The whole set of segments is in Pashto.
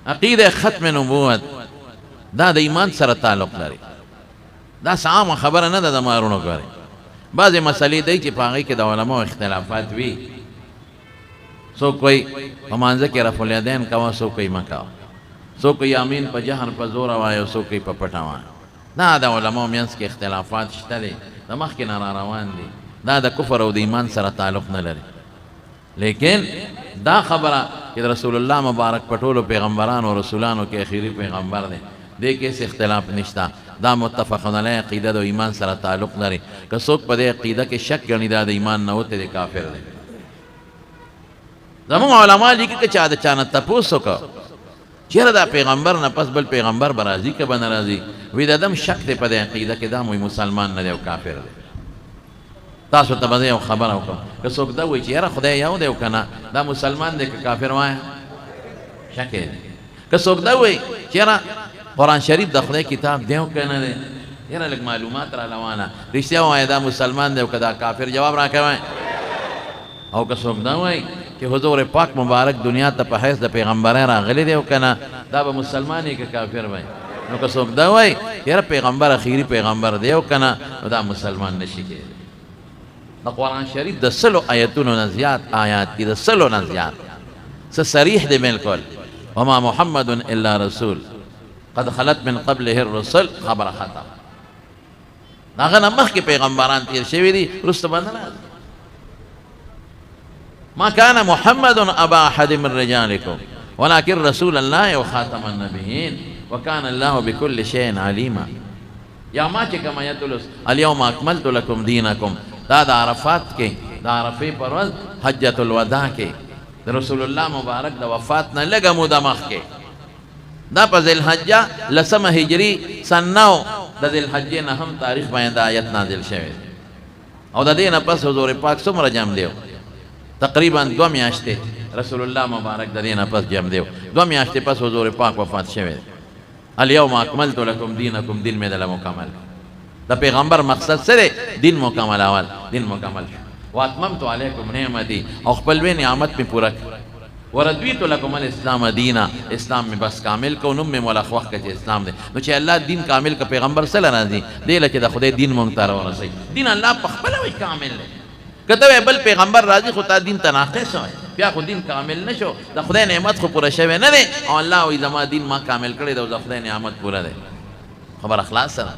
عقیده ختم نبوت دا د ایمان سره تعلق لري. دا عامه خبره نه ده د مارونو کوي. بعضې مسلې دی چې په هغې کې د علماو اختلافات وي. څوک وایي په مانځه کې رفع الیدین کوه، څوک وایي مه کوه، څوک وایي امین په جهر په زوره وایه او څوک وایي په پټه وایه. دا د علماو منځ کې اختلافات شته دی، د مخکې نه را روان دي. دا د کفر او د ایمان سره تعلق نه لري. لیکن دا خبره چې رسول الله مبارک په ټولو پیغمبرانو او رسولانو کې اخیری پیغمبر دی، دې کې هېڅ اختلاف نشته. دا متفقون علیه عقیده د ایمان سره تعلق لري. که څوک په دې عقیده کې شک ګڼي دا د ایمان نه وتی دی، کافر دی. زموږ علما لیکي که چا د چا نه تپوس وکړه چېرې دا پیغمبر نه پس بل پیغمبر به راځي که به نه راځي، وایي د دم شک دی په دې عقیده کې، دا مو مسلمان نه دی او کافر دی. تاسو ته به زه یو خبره وکړم، که څوک دا وایي چې یاره خدای یو دی او که نه، دا مسلمان دی که کافر وایه شک دی. که څوک دا وایي چې یاره قرآن شریف د خدای کتاب دی او که نه دی، یاره لږ معلومات را روانه، رښتیا ووایه دا مسلمان دی او که دا کافر، جواب راکوئ. او که څوک دا وایي چې حضور پاک مبارک دنیا ته په حیث د پیغمبرۍ راغلی دی او که نه، دا به مسلمان یې که کافر وایي. نو که څوک دا وایي یاره پیغمبر اخیری پیغمبر دی او که نه، نو دا مسلمان نشي کېدی. د قرآن شریف د سلو آیتونو نه زیات آیات دي، د سلو نه زیات څه صریح دی بالکل. وما محمد الا رسول قد خلت من قبله الرسل، خبره ختم. د هغه نه مخکې پیغمبران تیر شوي دي، وروسته به نه راځي. ما كان محمد ابا احد من رجالكم ولكن رسول الله وخاتم النبيين وكان الله بكل شيء عليما. یا ما چې کوم آیت اليوم اکملت لكم دینکم، دا د عرفات کې د عرفې پر ورځ حجة الوداع کې د رسول الله مبارک د وفات نه لږه موده مخکې، دا په ذوالحجه لسمه هجري سنه د ذوالحجې نه هم تاریخ باندې آیت نازل شوی او د دې نه پس حضور پاک څومره جمع دی؟ تقریبا 2 میاشتې رسول الله مبارک د دې نه پس جمع دی. 2 میاشتې پس حضور پاک وفات شوی دی. اليوم اکملت لكم دینکم، دین مې دله مکمل. د پیغمبر مقصد سره دین مکمل، اول دین مکمل شو. واتممت علیکم نعمتی، او خپل وی نعمت می پورا کړ. ورضیت لکم الاسلام دینا، اسلام می بس کامل کو، نوم می ملخ وخت کې اسلام دی. نو چې الله دین کامل کا پیغمبر سره راځي دی لکه د خدای دین مونږ ته ورسي. دین الله په خپل وی کامل دی. کته بل پیغمبر راځي خو تا دین ته ناقص وای، بیا خو دین کامل نشو. د خدای نعمت خو پوره شوی نه دی، او الله وی زما دین ما کامل کړی دی او د خدای نعمت پوره دی. خبر اخلاص سره.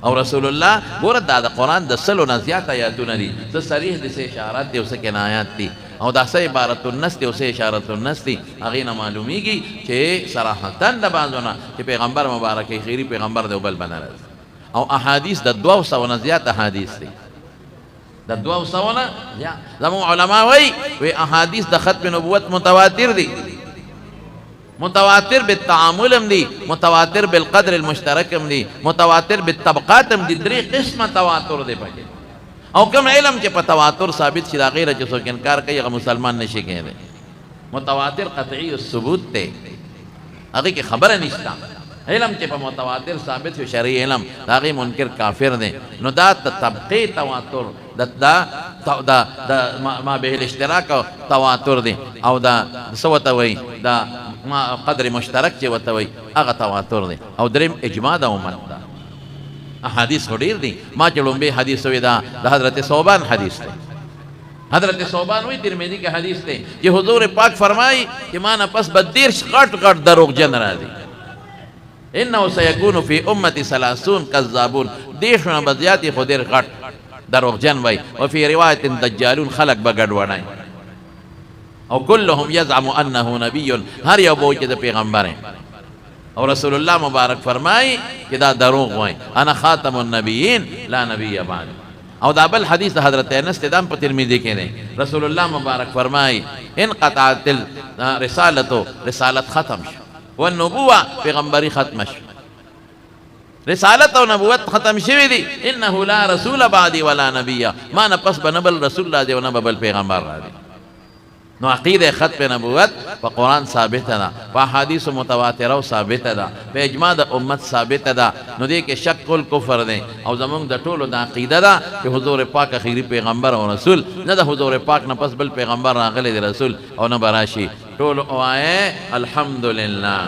او رسول الله ګوره دا د قرآن د سلو نه زیات آیاتونه دي، څه صریح دي، څه اشارات دي او څه کنایات دي، او دا څه عبارت النص دي او څه اشارت النص دي. هغې نه معلومیږي چې صراحتا د بعضو نه چې پیغمبر مبارک خیري پیغمبر دی او بل به نه راځي. او احادیث د 200 نه زیات احادیث دي، د 200 نه زیات. زموږ علما وایي احادیث د ختم نبوت متواتر دي، متواتر بالتعامل هم دي، متواتر بالقدر المشترک هم دي، متواتر بالطبقات هم دي. 3 قسمه تواتر دی پکې. او کوم علم چې په تواتر ثابت شي دا غیره چې څوک انکار کوي هغه مسلمان نشي کېدی. متواتر قطعی الثبوت دی، هغې کې خبره نشته. علم چې په متواتر ثابت شي شرعي علم، د هغې منکر کافر دی. نو دا طبقې تواتر، دا ما به الاشتراک تواتر دی، او دا څه ورته وایي دا ما قدر مشترک چې ورته وایي هغه تواتر دی. او دریم اجماع د امت ده. احادیث خو ډېر دي. ما چې لومبی حدیث وایي دا د حضرت ثوبان حدیث دی. حضرت ثوبان وایي ترمذی کې حدیث دی چې حضور پاک فرمایي چې ما نه پس به 30 غټ غټ دروغجن راځي. انه سيكون في امتي 30 كذابون، 30 نه به زیاتې خو ډېر غټ دروغجن وایي. وفي روایت دجالون، خلق به ګډوډای. او كلهم يزعم انه نبي، هر یو به چې د پیغمبر. او رسول الله مبارک فرمایي چې دا دروغ وایي. انا خاتم النبیین لا نبی بعد. او دا بل حدیث د حضرت انس تدام په ترمذی کې دی. رسول الله مبارک فرمایي انقطعت الرسالة، رسالت ختم شو، والنبوة پیغمبری ختم شو، رسالت او نبوت ختم شوی دی. انه لا رسول بعدی ولا نبی، ما نه پس به نه بل رسول راځي او نه به بل پیغمبر راځي. نو عقیده ختم نبوت په قرآن ثابت ده، په احادیث متواتره ثابت ده، په اجماع د امت ثابت ده. نو دې کې شک الکفر دی. او زمونږ د ټولو د عقیده ده چې حضور پاک اخیری پیغمبر او رسول نه، د حضور پاک نه پس بل پیغمبر راغلی دی رسول او نه به راشي. टोल आए अल्हम्दुलिल्लाह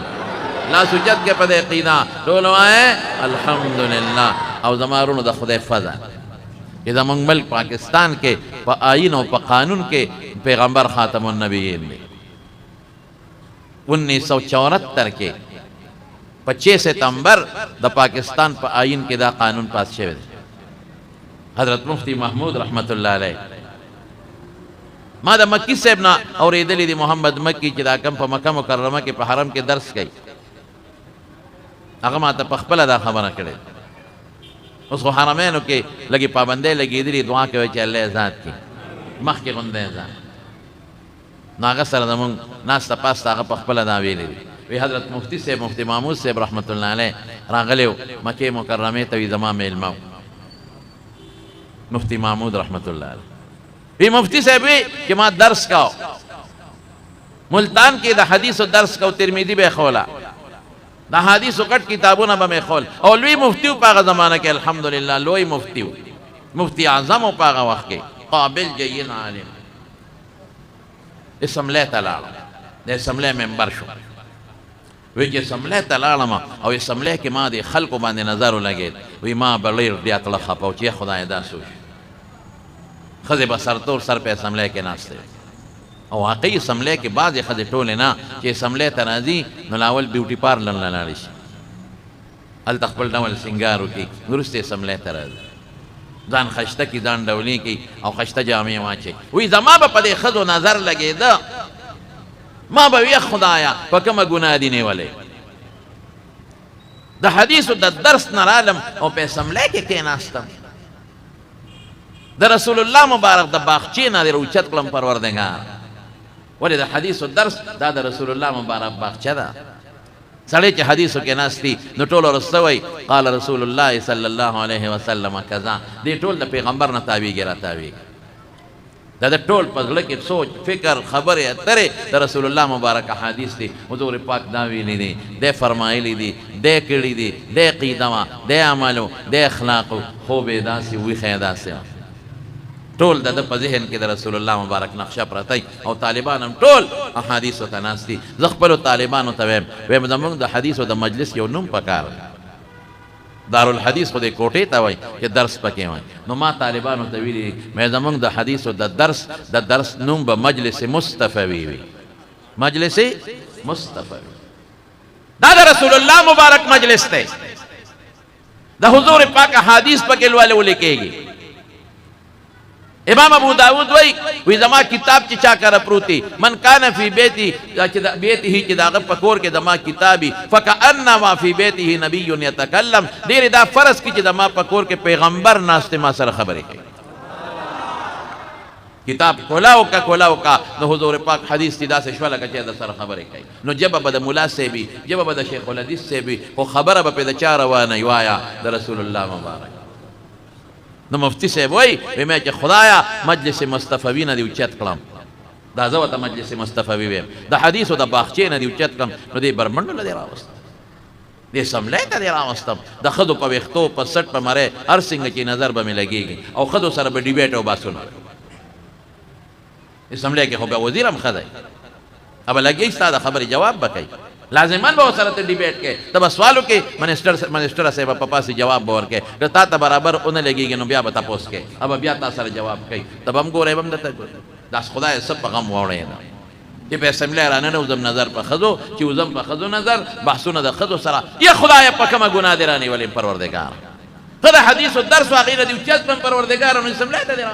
ला सुजद के पदे कीदा टोल आए अल्हम्दुलिल्लाह और जमारुन द खुदे फजा इदा मंगल पाकिस्तान के प आईन और प कानून के पैगंबर खातमुन नबीयीन ने 1974 के 25 सितंबर द पाकिस्तान प आईन के दा कानून पास छे हजरत मुफ्ती महमूद रहमतुल्लाह अलैह मादा मक्की साहब ना और इदली दी मोहम्मद मक्की चिदा कम प मक्का मुकर्रमा के हरम के दर्स गई अगमा त पखपला दा खबर करे उसको हरमैन के लगी पाबंदे लगी इदली दुआ के वे अल्लाह ज़ात की मख के गुंदे ज़ात नागा सर दमन नास तपास तागा पखपला दा वेली वे हजरत मुफ्ती से मुफ्ती महमूद साहब रहमतुल्लाह अलैह रागले मक्के मुकर्रमे तवी जमा में इल्मा मुफ्ती महमूद रहमतुल्लाह अलैह भी मुफ्ती साहब कि मां दर्स का मुल्तान के द हदीस और दर्स का तिरमिदी बे खोला द हदीस कट किताबों ना बे खोल और लुई मुफ्ती पागा जमाना के अल्हम्दुलिल्लाह लोई मुफ्ती मुफ्ती आजम पागा वक्त के काबिल जय्यन आलिम इसमले तलाल दे समले मेंबर शो वे के समले तलाल मा और इसमले के मां दे खल्क बांधे नजर लगे वी मां बलैर दिया तलखा पहुंचे खुदा दासू खजे बसर तोर सर पे समले के नास्ते और वाकई समले के बाद खजे टोले ना कि समले तराजी नलावल ब्यूटी पार्लर ललालिश अल तकबल नवल सिंगार की दुरुस्ते समले तराजी जान खश्ता की जान डवली की और खश्ता जामे वाचे वही जमा पदे खजो नजर लगे द मां बविया खुदाया पकम गुनाह दीने वाले द हदीस द दर्स नरालम और पे समले के नास्तम द रसूलुल्लाह मुबारक द बाखची ना दे उचत कलम परवरदिगार वले द हदीस व दर्स दा द रसूलुल्लाह मुबारक बाखचा दा सड़े च हदीस के नास्ती न टोल रसवई قال रसूल अल्लाह सल्लल्लाहु अलैहि वसल्लम कजा दे टोल द पैगंबर न ताबी गिरा ताबी दा द टोल पगले के सोच फिक्र खबर है तरे द रसूलुल्लाह मुबारक हदीस दी हुजूर पाक दावी ली दी दे फरमाइली दी दे किड़ी दी दे कीदमा दे अमलो दे अखलाक खूबे दासी वी खैदा से टोल द पजहन के रसूलुल्लाह मुबारक नक्शा प्रतई और तालिबान हम टोल अहादीस व तनास्ती ज़ख्बल तालिबान तवेम वे मदमंग द हदीस व द मजलिस यो नुम पकार दारुल हदीस खुदे कोटे तवई के दर्स पके वई नुमा तालिबान तवीली मैं दमंग द हदीस व द दर्स नुम ब मजलिस मुस्तफवी मजलिस मुस्तफवी दादा रसूलुल्लाह मुबारक मजलिस थे द हुजूर पाक हदीस पके वाले लिखेगी इमाम अबू दाऊद वही जमा किताब चिचा कर प्रूती मन कान फी बेती बेती ही चिदाग पकोर के दमा किताबी फकअन्ना मा फी बेती ही नबियुन यतकल्लम देर दा फरस की दमा पकोर के पैगंबर नास्ते मा सर खबर है किताब खोलाओ का न हुजूर पाक हदीस तिदा से शवाला का चेदा सर खबर है नो जब बद मुला से भी जब बद शेखुल हदीस से भी वो खबर अब पे द चार वा नयवाया द रसूलुल्लाह मुबारक न मुफ्ती से वही मैं के खुदाया मजलिस मुस्तफवी न दी उच्चत कलम दाजवत मजलिस मुस्तफवी वे द हदीस व द बाखचे न दी उच्चत कलम न दे बरमंड ल दे रावस्त दे समले त दे रावस्त द खदो प वखतो प सट प मरे हर सिंह की नजर ब में लगेगी और खदो सर ब डिबेट ओ बासुन इस समले के हो वजीर हम खदे अब लगे सादा खबर जवाब बकई लाजिमन बहुत सारा डिबेट के तब सवालों के मिनिस्टर से पापा से जवाब बोर के ता त बराबर उन्हें लगेगी नो ब्या बता पोस के अब ब्या ता सारा जवाब कई तब हम गोरे बम दता दास खुदा सब गम वोड़े ना ये पे समले राने ने उजम नजर पर खजो कि उजम पर खजो नजर बहसुन द खजो सरा ये खुदा ये पकम गुनाह देरानी वाले परवरदिगार खुदा हदीस और दर्स वगैरह दी उच्चत पर परवरदिगार ने समले दे रहा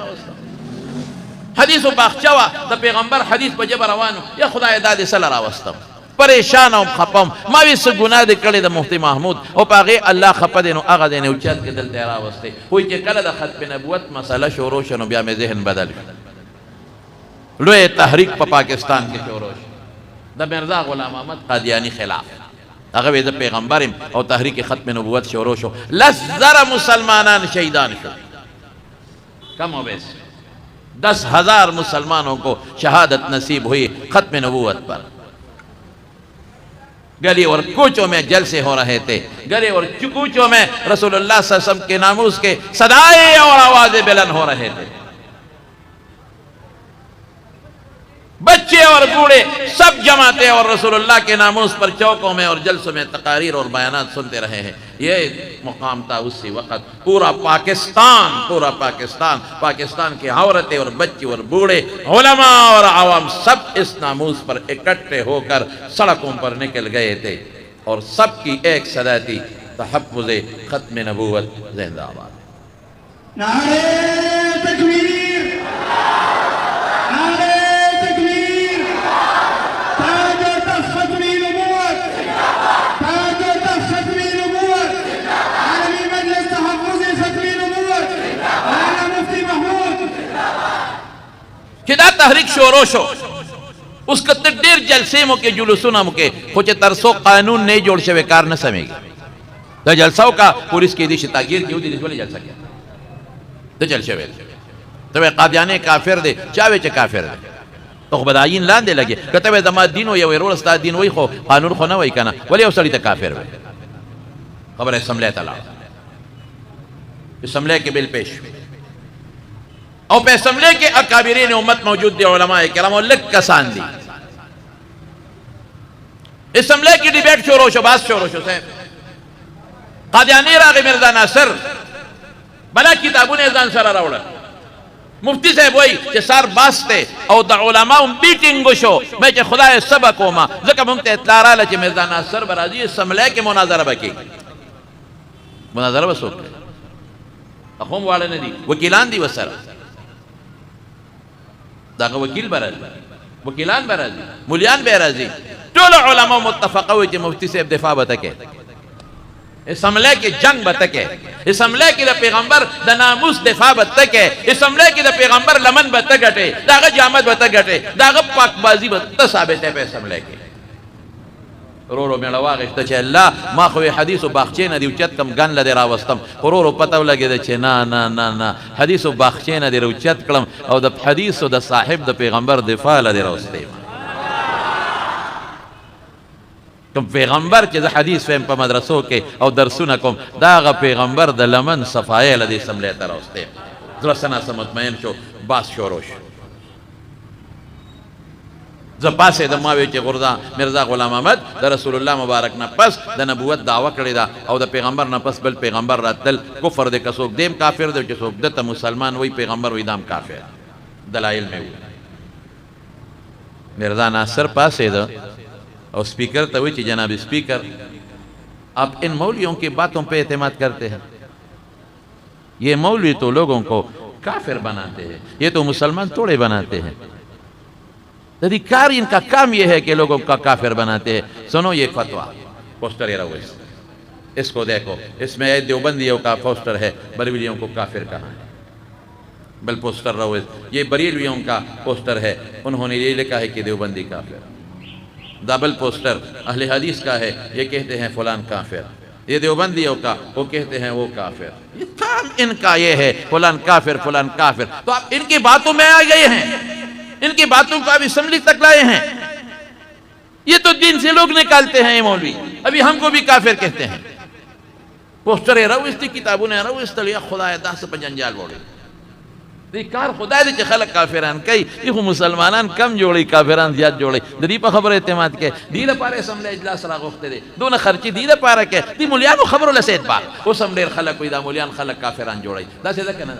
हदीस बाखचवा द पैगंबर हदीस पर जब रवानो या खुदा दाद सल्लल्लाहु अलैहि वसल्लम परेशान और खपम मावी से गुनाह दे कले द मुफ्ती महमूद और पागे अल्लाह खपदे नो आगा देने उच्चत के दिल तेरा वस्ते हुई के कल द खत पे नबुवत मसला शोरोश नो ब्या में ज़हन बदल लोए तहरीक पर पाकिस्तान के शोरोश द मिर्जा गुलाम अहमद कादियानी खिलाफ अगर वे पैगंबर और तहरीक खत में नबुवत शोरोश हो लज़्ज़र मुसलमानान शहीदान शो कम हो बेस 10,000 मुसलमानों को शहादत नसीब हुई खत्म नबूवत पर। गली और कूचों में जलसे हो रहे थे, गली और कूचों में रसूलुल्लाह सल्लल्लाहु अलैहि वसल्लम के नामूस के सदाएं और आवाजें बुलंद हो रहे थे। बच्चे बच्चे और बूढ़े सब जमा थे और रसूलुल्लाह के नामूस पर चौकों में और जलसों में तकारीर और बयानात सुनते रहे हैं। ये मुकाम था उसी वक़्त। पूरा पाकिस्तान की औरतें और बच्चे और बूढ़े, उलमा और आवाम सब इस नामूस पर इकट्ठे होकर सड़कों पर निकल गए थे और सबकी एक सदा थी, तहफ़्फ़ुज़े ख़त्म नबूवत ज़िंदाबाद। नारे तकबीर, नारे तकबीर, ताज और तख्त ख़त्म नबूवत, ताज और तख्त ख़त्म नबूवत, आलमी मजलिस तहफ़्फ़ुज़े ख़त्म नबूवत, मौलाना मुफ्ती महमूद। किदा तहरीक शोरोशो उसका देर जलसे मुके जुलूसुना मुके कुछ तरसो कानून नहीं जोड़ से बेकार न समेगी तो जलसाओ का पुलिस की दिश तागीर की दिश वाले जलसा क्या तो जलसे वे तो वे कादियाने काफिर दे चावे चे काफिर दे तो बदायीन लान दे लगे कहते वे दमा दिन हो या वे रोल स्ता दिन वही खो कानून खो ना वही कहना वली उसली तक काफिर वे खबर है समले तला समले के बिल पेश और पे समले के अकाबिरीन उम्मत मौजूद थे उलमाए किराम और लग कसान दी इस समले की debate sorrow Shahbaz sorrow show से कादियानी रागे मिर्जा नासिर बला किताबों ने जान सरा रावड़ा मुफ्ती साहब वही कि सार बास्ते और द उलमा मीटिंग शो मैं के खुदा सबक ओमा जका मुमते इतलारा लचे मिर्जा नासिर बराजी समले के मुनाजरा बकी मुनाजरा बसो अखोम वाले ने दी वकीलान दी वसर दागा वकील बराजी वकीलान बराजी मुलियान बराजी टोला उलमा मुत्तफक हुए कि मुफ्ती साहब दिफा बतके इस हमले की जंग बतके इस हमले की पैगंबर द नामुस दिफा बतके इस हमले की पैगंबर लमन बतगटे दागा जामत बतगटे दागा पाकबाजी बत साबित है पे हमले की रोरो मेरा वाक़ चे अल्लाह मा खोए हदीस बाखचे न दिउचत कम गन लदे रावस्तम रोरो पता लगे दे चे ना ना ना ना हदीस बाखचे न दे रुचत कलम और द हदीस द साहिब द पैगंबर दिफा लदे रावस्ते तुम पैगंबर के हदीस फहम पर मदरसों के और दरसुना कम दागा पैगंबर द लमन सफाए लदे समले तरौस्ते जलसना समतमैन शो बास शोरोश जपासे द मावे के गुरदा मिर्जा गुलाम अहमद द रसूलुल्लाह मुबारक न पस द नबूवत दावा करे दा और द पैगंबर न पस बल पैगंबर रतल कुफर दे कसोक देम काफिर दे के सोक दत मुसलमान वही पैगंबर वही दाम काफिर दलाइल में हुआ मिर्जा नासिर पासे द और स्पीकर तो वही जनाब स्पीकर आप इन मौलवियों की बातों पे एतमाद करते हैं ये मौलवी तो लोगों को काफिर बनाते हैं ये तो मुसलमान तोड़े बनाते हैं अधिकार इनका काम यह है कि लोगों का काफिर बनाते हैं सुनो ये फतवा पोस्टर ये रहो इसको देखो इसमें देवबंदियों का पोस्टर है बरेलवियों को काफिर कहा है बल पोस्टर रहो ये बरेलवियों का पोस्टर है उन्होंने ये लिखा है कि देवबंदी काफिर डबल पोस्टर अहले हदीस का है ये कहते हैं फलान काफिर ये देवबंदियों का वो कहते हैं वो काफिर ये काम इनका ये है फलान काफिर तो आप इनकी बातों में आ गए हैं इनकी बातों को अभी असेंबली तक लाए हैं ये तो दिन से लोग निकालते हैं ये मौलवी अभी हमको भी काफिर कहते हैं पोस्टर है रहो इसकी किताबों ने रहो इस तलिया खुदा दास पंजंजाल बोले कार खुदा दे खलक काफिरान कई ये मुसलमानान कम जोड़ी काफिरान ज्यादा जोड़े दरी पर खबर एतमाद के दील पारे समले इजलास रा गोखते दे दोना खर्ची दील पारे के दी मुलियान खबर लसेत बा वो समले खलक कोई दा मुलियान खलक काफिरान जोड़े दा से कना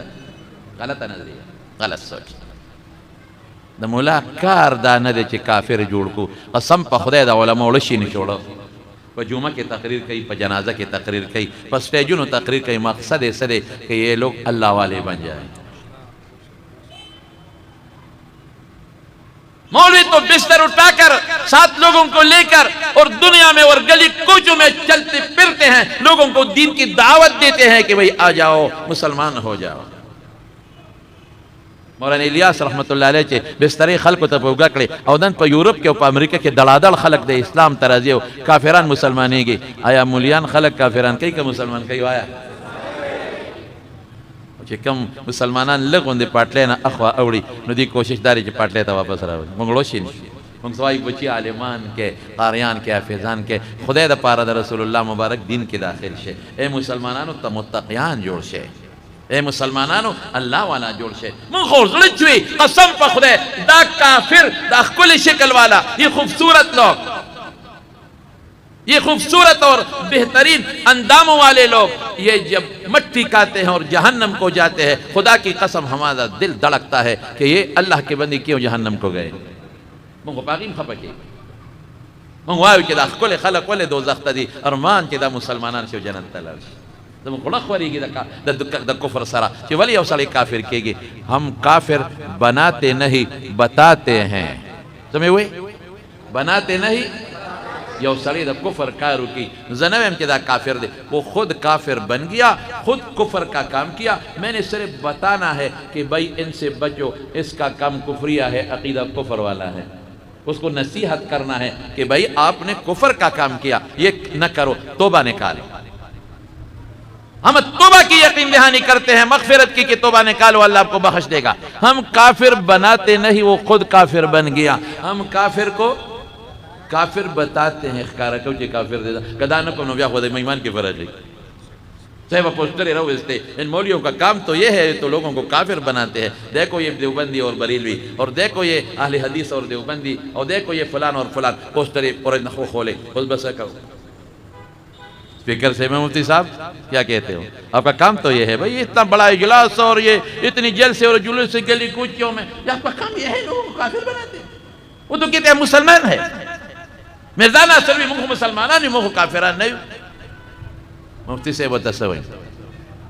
गलत नजरिया गलत सोच द मुला कार दा न दे काफिर जोड़ को कसम प खुदा दा उलमा उलशी ने छोड़ो प जुमा के तकरीर कई प जनाजा के तकरीर कई प स्टेजुन तकरीर कई मकसद ऐसे कि ये लोग अल्लाह वाले बन जाए मौलवी तो बिस्तर उठाकर 7 लोगों को लेकर और दुनिया में और गली कूचों में चलते फिरते हैं लोगों को दीन की दावत देते हैं कि भाई आ जाओ मुसलमान हो जाओ मौलाना इलियास रहमतुल्लाह अलैह चे बिस्तरे खल्क तब उगकड़े औदन पर यूरोप के ऊपर अमेरिका के दलादल खलक दे इस्लाम तराजियो काफिरान मुसलमानी की आया मुलियान खलक काफिरान कई का मुसलमान कई आया कम मुसलमानान लगोंदे पाटले ना अखवा अवड़ी नदी कोशिश दारी पाटले था वापस रहा मंगलोशी मंगसवाई बची आलिमान के कारियान के हाफिजान के खुदा द पारा द रसूलुल्लाह मुबारक दीन के दाखिल शे ए मुसलमानान त मुत्तकियान जोड़ शे ए मुसलमानानो अल्लाह वाला जोड़ से मुखो जुड़चुई कसम पर खुदा दा काफिर दा कुल शक्ल वाला ये खूबसूरत लोग, ये खूबसूरत और बेहतरीन अंदामों वाले लोग, ये जब मट्टी खाते हैं और जहन्नम को जाते हैं, खुदा की कसम हमारा दिल धड़कता है कि ये अल्लाह के बंदे क्यों जहन्नम को गए। मुंगो पाकीम खपके मुंगो आयो कि दा कुल खलक वाले दोज़ख तदी अरमान कि दा मुसलमानान से जन्नत तलर तुम खुलक वरी की दा कुफ्र सरा कि वली औसले काफिर केगे। हम काफिर बनाते नहीं बताते हैं, तुम्हें हुए बनाते नहीं यो सड़ी द कुफर कारू की जनम के दा काफिर दे, वो खुद काफिर बन गया, खुद कुफर का काम किया। मैंने सिर्फ बताना है कि भाई इनसे बचो, इसका काम कुफरिया है, अकीदा कुफर वाला है। उसको नसीहत करना है कि भाई आपने कुफर का काम किया, ये न करो, तोबा निकालो। हम तोबा की यकीन दहानी करते हैं, मगफिरत की कि तोबा निकालो अल्लाह आपको बख्श देगा। हम काफिर बनाते नहीं, वो खुद काफिर बन गया। हम काफिर को काफिर बताते हैं, काफिर देता कदान को नव्या खुद मेहमान की फर्ज है साहब पोस्टर रहो इससे। इन मौलियों का काम तो ये है, तो लोगों को काफिर बनाते हैं। देखो ये देवबंदी और बरेलवी, और देखो ये अहले हदीस और देवबंदी, और देखो ये फलान और फलान पोस्टर और नखो खोले खुद बस कहो। स्पीकर से मैं मुफ्ती साहब क्या कहते हो, आपका काम तो ये है भाई, इतना बड़ा इजलास और ये इतनी जलसे और जुलूस से गली कूचियों में, आपका काम ये है लोगों को काफिर बनाते हैं। वो तो कहते हैं मुसलमान है, मिर्जाना सभी मुख मुसलमान नहीं, मुख काफिरान नहीं। मुफ्ती से वो तस्वीर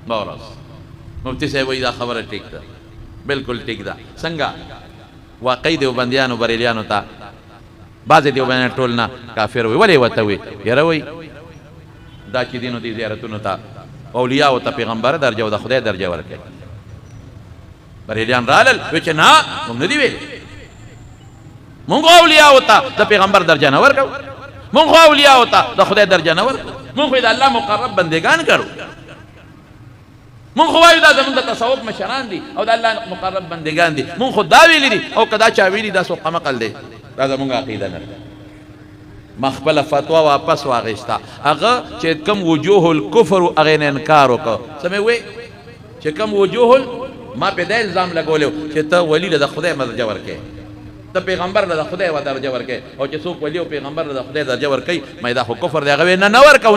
बौरस मुफ्ती से वही खबर है, ठीक था, बिल्कुल ठीक था। संगा वाकई देवबंदियान बरेलियान होता बाजे देवबंदियान टोलना काफिर हुई वले वत हुई यार वही दाची दिन होती ज़ियारतुन होता औलिया होता पैगंबर दर्जा होता खुदा दर्जा वर्के बरेलियान रालल विच ना तुम नदी वे मुंगो औलिया होता द पैगंबर दर्जा न वर्को, मुंगो औलिया होता द खुदा दर्जा न वर्को, मुंगो द अल्लाह मुकर्रब बंदेगान करो, मुंगो वायदा जमन द तसव्वुफ में शरान दी और द अल्लाह मुकर्रब बंदेगान दी, मुंगो दावीली दी और कदा चावीली दा सो कमकल दे राजा मुंगा अकीदा न मखबल फतवा वापस वागिस्ता अगर चेकम वजूहुल कुफ्र अगे ने इनकार को समय हुए चेकम वजूहुल मा पे दे इल्जाम लगोले चेता वली द खुदा दर्जा वर्के त पैगंबर द खुदा व दर्जा वर्के और चसो वली और पैगंबर द खुदा दर्जा वर्के मैदा कुफ्र दे गवे न नवर को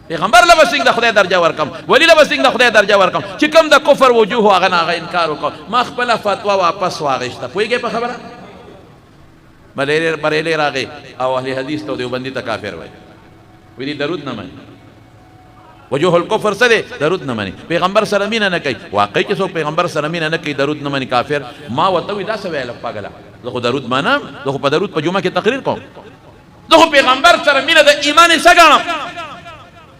पैगंबर लबसिंग द खुदा दर्जा वर्कम वली लबसिंग द खुदा दर्जा वर्कम चिकम द कुफ्र वजूह अगना अगे इनकार को मखबल फतवा वापस वागिस्ता कोई के खबर बरेले रागे और अहले हदीस तो देवबंदी तक काफिर हुए विधि दरूद न मानी वजूहुल कुफ्र से दरूद न मानी पैगंबर सरमीन न कई वाकई के सो पैगंबर सरमीन न कई दरूद न मानी काफिर मां वतवी दा सवे पागला देखो दरूद माना देखो प दरूद प जुमा की तकरीर को देखो पैगंबर सरमीन द ईमान सगाना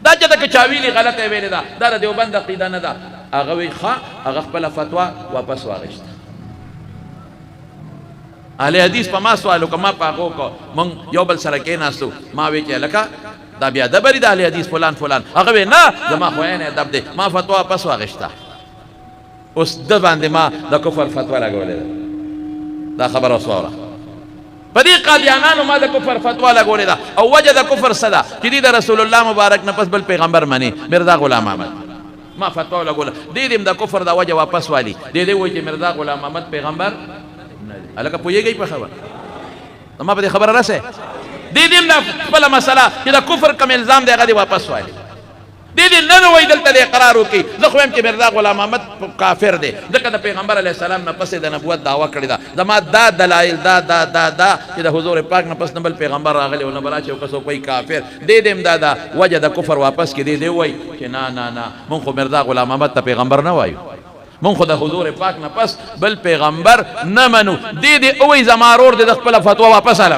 दा जदा के चावीली गलत है वेले दा देवबंद अकीदा न दा अगवे खा अगफल फतवा वापस वागिश्ता अहले हदीस पमा सवालो कमा पागो को मंग योबल सरके नासु मा वे के लका दा बिया दबरी दा अहले हदीस फलान फलान अगवे ना जमा होए ने दब दे मा फतवा वापस वागिश्ता उस दबांदे मा दा कुफर फतवा लगोले दा खबर असवारा बदी कादियाना मा दा कुफर फतवा लगोले दा औ वजद कुफर सदा कि दा रसूलुल्लाह मुबारक न पस बल पैगंबर मानी मिर्जा गुलाम अहमद मा फतवा लगोला दे दे दा कुफर दा वजह वापस वाली दे दे वो कि मिर्जा गुलाम अहमद पैगंबर अलग पुए गई पर खबर तमा पे खबर रसे दे दिन ना पला मसला कि दा कुफर कम इल्जाम देगा दे वापस वाले दे दिन न वही दलते दे करार की जखवम के मिर्जा गुलाम अहमद काफिर दे जक द पैगंबर अलैहि सलाम न पसे द नबुवत दावा कड़ी दा दमा दा दलाइल दा दा दा दा कि द हुजूर पाक न पस नबल पैगंबर आगले न बला चो कसो कोई काफिर दे देम दादा वजद कुफर वापस के दे दे वही कि ना ना ना मुन को मिर्जा गुलाम अहमद त पैगंबर न वायु मुन खुदा हुजूर पाक न पस बल पैगंबर न मनु दे दे वही जमारोर दे खपल फतवा वापस आला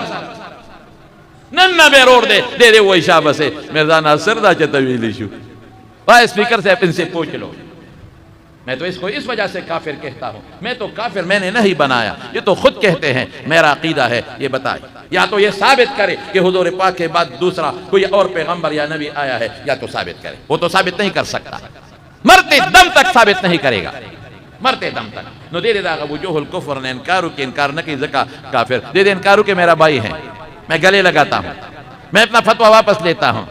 नन्ना बेरोर दे दे वही शाबा से मिर्जा नासिर दा चतवीली शु भाई स्पीकर से इनसे पूछ लो। मैं तो इसको इस वजह से काफिर कहता हूं, मैं तो काफिर मैंने नहीं बनाया, ये तो खुद कहते हैं मेरा अकीदा है। ये बताए या तो ये साबित करे कि हुजूर पाक के बाद दूसरा कोई और पैगंबर या नबी आया है, या तो साबित करे। वो तो साबित नहीं कर सकता, मरते दम तक साबित नहीं करेगा, मरते दम तक। नो दे देगा वजूहुल कुफ्र ने इनकारू के इनकार न की जका काफिर दे दे इनकारू के मेरा भाई है, मैं गले लगाता हूं, मैं अपना फतवा वापस लेता हूं।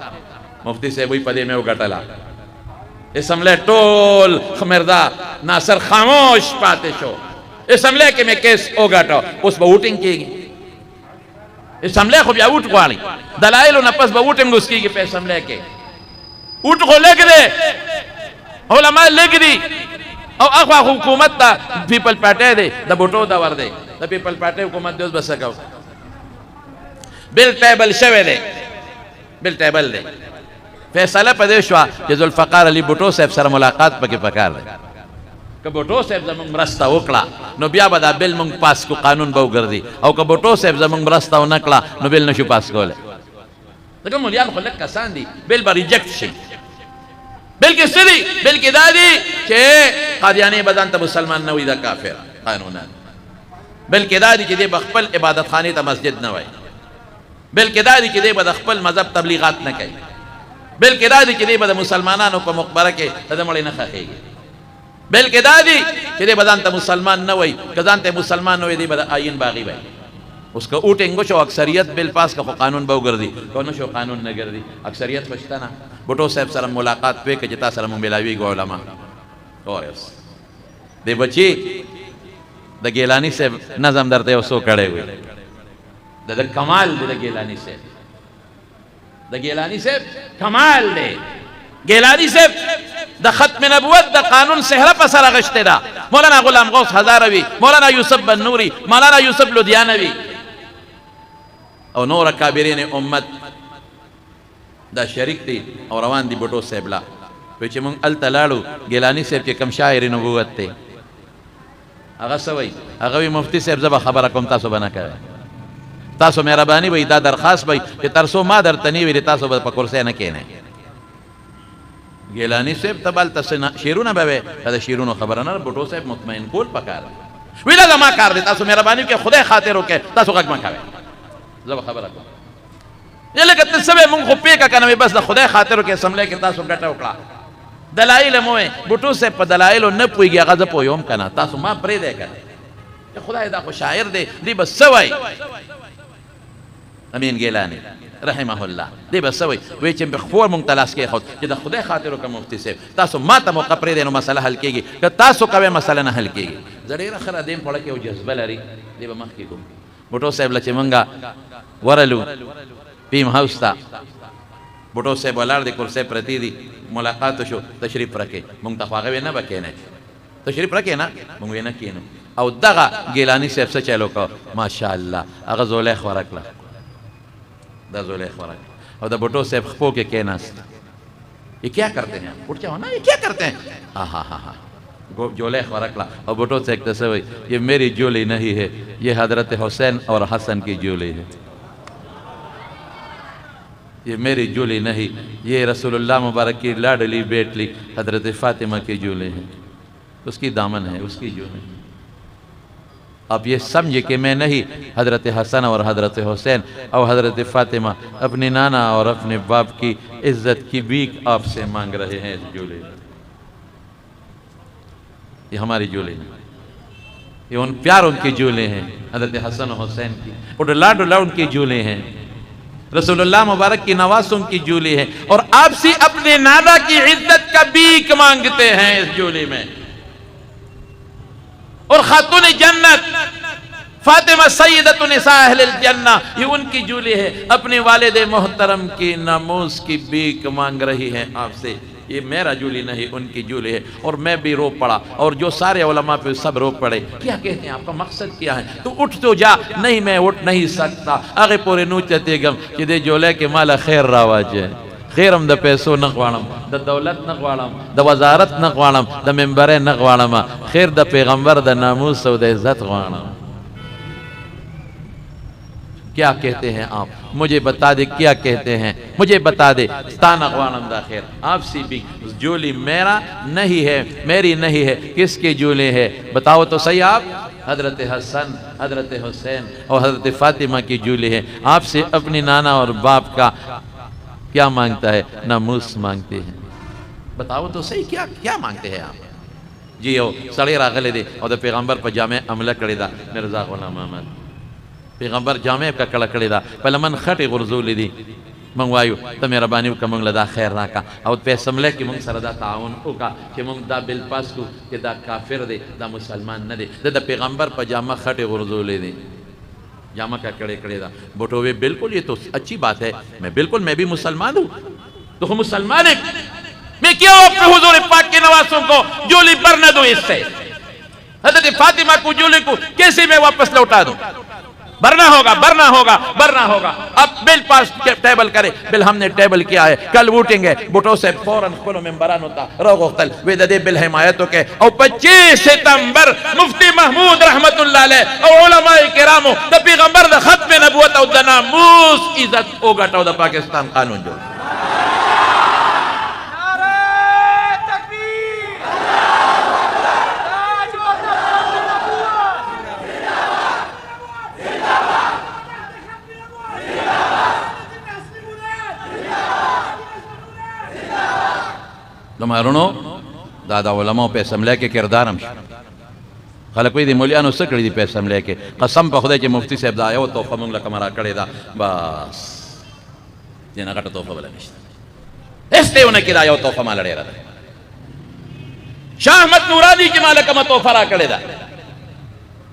मुफ्ती से वही पदे में वो गटला اسمبلی ټول خمردا ناصر خاموش پاتې شو. اسمبلی کې مې کیس وګاټو، اوس به ووټینګ کېږي. اسمبلی خو بیا ووټ غواړي، دلایلو نه پس به ووټینګ اوس کېږي په اسمبلی کې. ووټ خو لږ دی، علما لږ دي، او اخوا حکومت ته پیپل پارټی دی، د بوټو دور دی، د پیپل پارټی حکومت دی. اوس به څه کوو؟ بل ټیبل شوی دی، بل ټیبل دی. فیصله په دې شوه چې ذوالفقار علي بوټو صاحب سره ملاقات پکې پکار دی. که بوټو صاحب زمونږ مرسته وکړه نو بیا به دا بل مونږ پاس کو، قانون به وګرځي، او که بوټو صاحب زمونږ مرسته ونه کړه نو بل نشو پاس کولی. ځکه مولیان خو لږ کسان دي، بل به ریجکټ شي. بلکې څه دي؟ بلکې دا دي چې قادیاني به ځان ته مسلمان نه وي، دا کافر قانونا. بلکې دا دي چې دی به خپل عبادت خانې ته مسجد نه وایي. بلکې دا دي چې دی به د خپل مذهب تبلیغات نه کوي. بلکې دا دي چې دی به د مسلمانانو په مقبره کې د مړي نه ښخېږي. بلکې دا دي چې دی به ځان ته مسلمان نه وایي، که ځان ته مسلمان نه وایي دی به د آیین باغي وایي. اوس که ووټینګ وشو، اکثریت بل پاس که خو قانون به وګرځي، که نه شو قانون نه ګرځي. اکثریت خو شته نه. بوټو صاحب سره ملاقات پې که چې تا سره مونږ ملاویږو علما. اوس دی بچي د ګیلاني صاحب نظم درته یو څو کړی وي، د کمال دی د ګیلاني صاحب. د ګیلاني صاحب کمال دی. ګیلاني صاحب د ختم نبوت د قانون صحرا په سر اغشته ده. مولانا غلام غوث هزاروي، مولانا یوسف بن نوري، مولانا یوسف لودیانوي او نور کابرین امت دا شریک دي او روان دي بوټو صاحب لا. وی چې مونږ هلته لاړو، ګیلاني صاحب کې کم شاعر نبوت دی، هغه څه وایي؟ هغه وایي مفتي صاحب زه به خبره کوم، تاسو به نه کوئ. تاسو مهرباني وایي، دا درخواست وایي چې تر څو ما درته نه ویلي تاسو به په کرسۍ نه کښېنئ. ګیلاني صاحب ته به هلته شعرونه به وی، دا د شعرونو خبره نه، بوټو صاحب مطمئن کول پکار. وی دا زما کار دی، تاسو مهرباني وکړئ، خدای خاطر وکړئ، تاسو غږ مه کوئ، زه به خبره کوم. لکه ته څه وی مونږ خو پېکه که نه وی، بس د خدای خاطر وکړئ، اسمبلی کې تاسو ګټه وکړه. دلایل مو وی، بوټو صاحب په دلایلو نه پوهېږي، هغه زه پوهېږم که نه، تاسو ما پرېږدئ که نه. خدای دا خو شاعر دی، دی به څه وایي؟ امین ګیلاني رحمه الله دی به څه وایي؟ وایي چې خپور مونږ ته لاس کېښود چې د خدای خاطر وکړه مفتي صاحب، تاسو ما ته موقع پرېږدئ نو مسله حل کېږي، که تاسو کوئ مسله نه حل کېږي. زه ډېره ښه دیم پړه کې یو جذبه لري، دی به مخکې کوم. بوټو صاحب له چې مونږ ورلو پیم هاوس ته، بوټو صاحب ولاړ دی، کرسۍ پرتې دي، ملاقات وشو، تشریف راکړئ. مونږ ته خو هغه وی نه به کښېنئ، تشریف راکړئ نه، مونږ وی نه کښېنو. او دغه ګیلاني صاحب څه چل وکړ؟ ماشاءالله هغه زولیخ ورکړه، دا زولیخ ورکړه، او د بوټو صاحب خپو کې کېناست. یہ کیا کرتے ہیں؟ اٹھ جاؤ نا، یہ کیا کرتے ہیں؟ ہاں ہاں ہاں ہاں جولیخ ورکړه. او بوټو صاحب ته څه وایي؟ یہ میری جولی نہیں ہے، یہ حضرت حسین اور حسن کی جولی ہے. یہ میری جولی نہیں، یہ رسول اللہ مبارک کی لاڈلی بیٹلی حضرت فاطمہ کی جولی ہے، اس کی دامن ہے، اس کی جولی. اب یہ سمجھے کہ میں نہیں، حضرت حسن اور حضرت حسین اور حضرت فاطمہ اپنی نانا اور اپنے باپ کی عزت کی بھیک آپ سے مانگ رہے ہیں. اس جولی یہ ہماری جولی ہے، یہ ان پیاروں کی جولے ہیں، حضرت حسن و حسین کی، اور ڈلا ان کی جولے ہیں، رسول اللہ مبارک کی نواسوں کی جولی ہے، اور آپ سے اپنے نانا کی عزت کا بھیک مانگتے ہیں اس جولی میں. اور خاتون جنت فاطمہ سیدۃ نساء اہل الجنہ، یہ ان کی جولی ہے، اپنے والد محترم کی ناموس کی بھیک مانگ رہی ہے آپ سے. یہ میرا جولی نہیں، ان کی جولی ہے. اور میں بھی رو پڑا، اور جو سارے علماء پہ سب رو پڑے. کیا کہتے ہیں؟ آپ کا مقصد کیا ہے؟ تو اٹھ تو جا. نہیں میں اٹھ نہیں سکتا. آگے پورے نوچتے گم کہ دے جولے کے مالا خیر راواج ہے. خیرم د پیسو نه غواړم، د دولت نه غواړم، د وزارت نه غواړم، د منبرې نه غواړم، خیر د پیغمبر د ناموس او د عزت غواړم. کیا کہتے ہیں آپ؟ مجھے بتا دے کیا کہتے ہیں، مجھے بتا دے. ستانہ غوانم دا خیر. آپ سی بھی جولی میرا نہیں ہے، میری نہیں ہے، کس کی جولی ہے؟ بتاؤ تو صحیح آپ. حضرت حسن، حضرت حسین اور حضرت فاطمہ کی جولی ہے. آپ سے اپنی نانا اور باپ کا کیا مانگتا ہے؟ ناموس مانگتے ہیں. بتاؤ تو صحیح کیا مانگتے ہیں آپ؟ جی او سڑی راغلے دے اور دا پیغمبر پا جامع عملہ کردے دا مرزا غلام احمد. پیغمبر جامع کا کڑا کړی دا په لمن خټې غرزولې دي من وایو ته مهرباني وکړه موږ له دا خیر راکړه او په اسمبلی کې موږ سره دا تعاون وکړه چې موږ دا بل پاس کړو چې دا کافر دی دا مسلمان نه دی د پیغمبر په جامه خټې غورځولې دي جامہ کا کڑے کڑے دا بٹوے بالکل یہ تو اچھی بات ہے میں بھی مسلمان ہوں تو مسلمان ہے میں کیا اپنے حضور پاک کے نواسوں کو جولی پر نہ دوں اس سے حضرت فاطمہ کو جولی کو کیسے میں واپس لوٹا دوں برنا ہوگا اب بل پاس ٹیبل کرے بل ہم نے ٹیبل کیا ہے کل ووٹنگ ہے بٹو سے فوراً کھولو ممبران ہوتا رو گختل ویددے بل حمایتوں کے اور 25 ستمبر مفتی محمود رحمت اللہ علیہ اور علماء کرامو دا پیغمبر دا ختم نبوت اور دا ناموس عزت اوگٹاو دا پاکستان قانون جو لمارونو دا علماء په اسمبلی کې کردارم شي خلک وی دي مولیانو څه کړي دي په اسمبلی کې قسم په خدای چې مفتی صاحب دا یو توفه موږ لکه مرا کړې ده بس دینه غټه توفه بل نشته استهونه کې دا یو توفه مال لري شاه احمد نورانی چې مال کوم توفه را کړې ده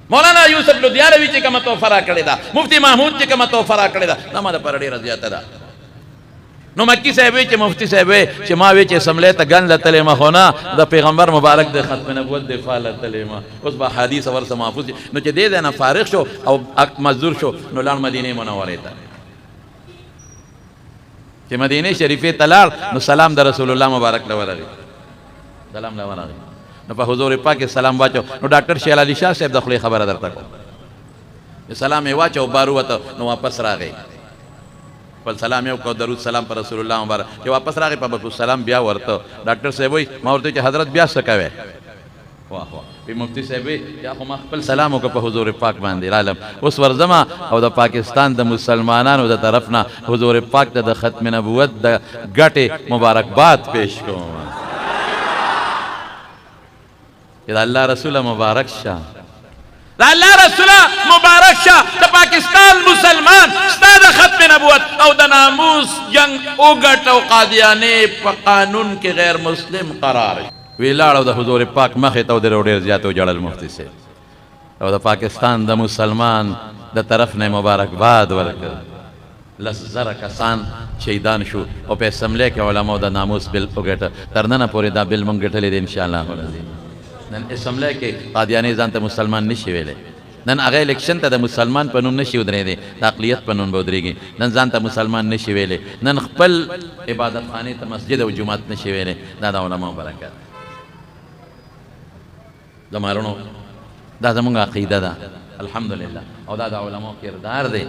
مولانا یوسف لدیانوی چې کوم توفه را کړې ده مفتی محمود چې کوم توفه را کړې ده دا ما د پر ډیره زیاته ده نو مکی صاحب چې مفتی صاحب چې ما وی چې اسمبلی ته ګن لتلې ما خو نه د پیغمبر مبارک د ختم نبوت دفاع لتلې ما اوس به حدیث اور سم محفوظ نو چې دې نه فارغ شو او مزدور شو نو لاړ مدینه منوره ته چې مدینه شریفه تلاړ نو سلام د رسول الله مبارک لورغی سلام لورغی نو په حضور پاک سلام واچو نو ډاکټر شیل علي شاه صاحب د خپل خبره درته کو سلام یې واچو بارو وته نو واپس راغی پل سلام یو کو درود سلام پر رسول الله مبارک چې واپس راغی په بس سلام بیا ورته ډاکټر صاحب وای ما ورته چې حضرت بیا سکوي واه واه په مفتی صاحب یا خو ما خپل سلام وک په حضور پاک باندې عالم اوس ورزما او د پاکستان د مسلمانانو د طرفنا حضور پاک د ختم نبوت د ګټه مبارکباد پیش کوم چې الله رسول مبارک شه دا اللہ رسول مبارک شاہ دا پاکستان مسلمان ستاد ختم نبوت او دا ناموس جنگ اوگٹ او قادیانے پا قانون کے غیر مسلم قرار ویلار او دا حضور پاک مخیط او در اوڑیر زیادو جڑل مفتی سے او دا پاکستان دا مسلمان دا طرف نے مبارک باد ورکر لس زر کسان شیدان شو او پہ اسمبلی کے علماء دا ناموس بل اوگٹ ترننا پوری دا بل منگٹ لی دے انشاءاللہ نن اسمبلی کې قادیانی ځان ته مسلمان نشي ویلې نن هغه الیکشن ته د مسلمان په نوم نشي ودرېدی د اقلیت په نوم به ودرېږي نن ځان ته مسلمان نشي ویلې نن خپل عبادت خانې ته مسجد او جومات نشي ویلې دا د علماء برکت د مارونو دا زموږ عقیده ده الحمدلله او دا د علماء کردار دی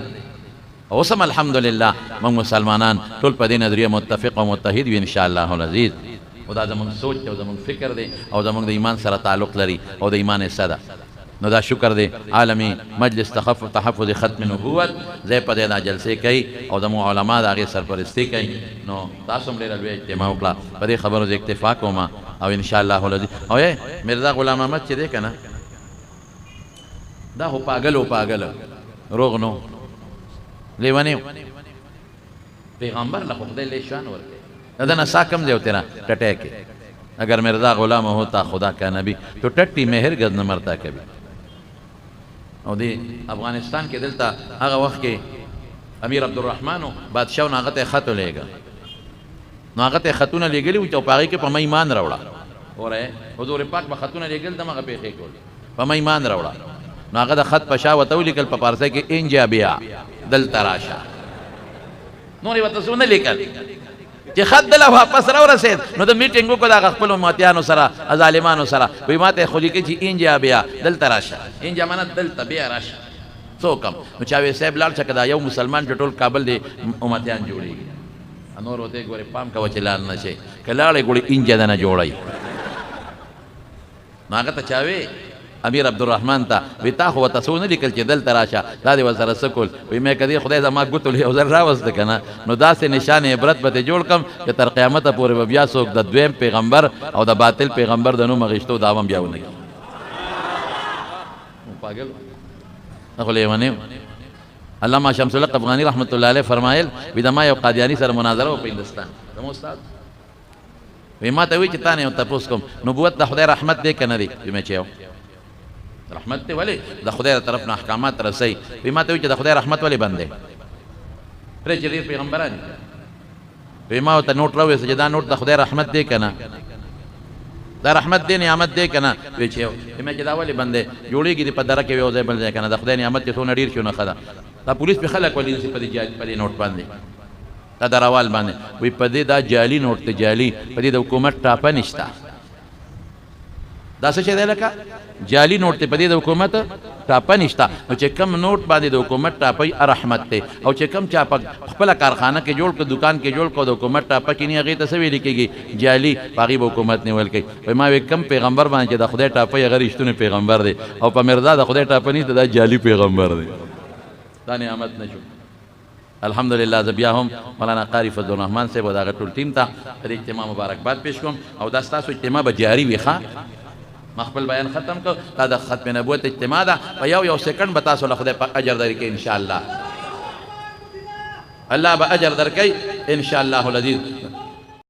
اوس هم الحمدلله موږ مسلمانان ټول په دې نظریه متفق او متحد وي ان شاء الله العزیز او دا زمون سوچ او زمون فکر دی او زمون د ایمان سره تعلق لري او د ایمان حصہ نو دا شکر دی عالمی مجلس تحفظ ختم نبوت زی په دا جلسه کوي او زمون علما د هغې سرپرستی کوي نو تاسو هم ډېره لوی اجتماع وکړه په دې خبرو زه اکتفا کوم او ان شاء الله العزیز او مرزا غلام احمد چې دی که نه دا خو پاگل روغ نو لیونی پیغمبر له خدای له شان ورکړي ندنا ساکم دیو تیرا ٹٹے کے اگر مرزا غلام ہوتا خدا کا نبی تو ٹٹی میں ہرگز نہ مرتا کبھی او دی افغانستان کے دلتا اگا وقت کے امیر عبدالرحمن بادشاہ ناغت خط لے گا ناغت خطون لے گلی وہ چوپاگی کے پما ایمان روڑا اور حضور پاک با خطون لے گل دماغ پیخے کو پما ایمان روڑا ناغت خط پشا و تولی کل پپارسے کے انجا بیا دل تراشا نوری و تسون لے کل چې خط دله واپس را ورسید نو د میټینګ وکړو د هغه خپلو ماتیانو سره ظالمانو سره وایي ما ته خو لیکي چې اینجا بیا دلته راشه اینجا معنی دلته بیا راشه څوک هم نو چا وی صاحب لاړ شه که دا یو مسلمان چې ټول کابل دی امتیان جوړېږي نور ورته ګورې پام کوه چې لاړ نه شي که لاړې ګورې اینجا دنه جوړی نو هغه ته چا وی امیر عبدالرحمن تا وی تا خو ورته څه ونه لیکل چې دلته راشه دا دې ورسره څه کول وایي مې که دې خدای زما ګوتو یو ځل راوسته که نه نو داسې نشان عبرت به دې جوړ کړم چې تر قیامته پورې به بیا څوک د دویم پیغمبر او د باطل پیغمبر د نوم اخیستو دعوه هم بیا ونه کړي پاگل نه خو لیونی علامہ شمس الحق افغانی رحمۃ اللہ علیہ فرمایل وی د ما یو قادیانی سره مناظره و په هندستان زموږ استاد وی ما ته وی چې تا نه یو تپوس کوم نبوت د خدای رحمت دی که نه دی وی مې چې یو رحمت دی ولې د خدای طرف نه احکامات رسي وی ما ته وی چې د خدای رحمت ولې بند دی پرې چې ډېر پیغمبران وی ما ورته نوټ راوویسته چې دا نوټ د خدای رحمت دی که نه دا رحمت دی نعمت دی که نه وی چې یو وی مې چې دا ولې بند دی جوړېږي دې په دره کې یو ځای بل ځای که نه د خدای نعمت چې څونه ډېر شي نو ښه ده دا پولیس پې خلک ولې نیسي په دې نوټ باندې دا دروال باندې وی په دې دا جعلي نوټ ته جعلي په دې د حکومت ټاپه نشته دا څه شی دی لکه جعلي نوټ ته په دې د حکومت ټاپه نشته نو چې کم نوټ باندې د حکومت ټاپه رحمت دی او چې کم چا په خپله کارخانه کې جوړ کړه دکان کې جوړ کړه د حکومت ټاپه کې نه هغې ته څه ویلې کېږي جعلي په هغې به حکومت نیول کوي وایي ما وی کم پیغمبر باندې چې د خدای ټاپه یې هغه رښتونی پیغمبر دی او په مرزا د خدای ټاپه نشته دا جعلي پیغمبر دی دا نعمت نه شو الحمدلله زه بیا هم مولانا قاری فضل الرحمن صاحب او د هغه ټول ټیم ته د اجتماع مبارکباد پیش کوم او دا ستاسو اجتماع به جاري وي ښه ما خپل بیان ختم کړ دا د ختم نبوت اجتماع ده په یو سیکنډ به تاسو له خدای پاک اجر درکوي انشاءالله الله به اجر درکوي انشاءالله العزیز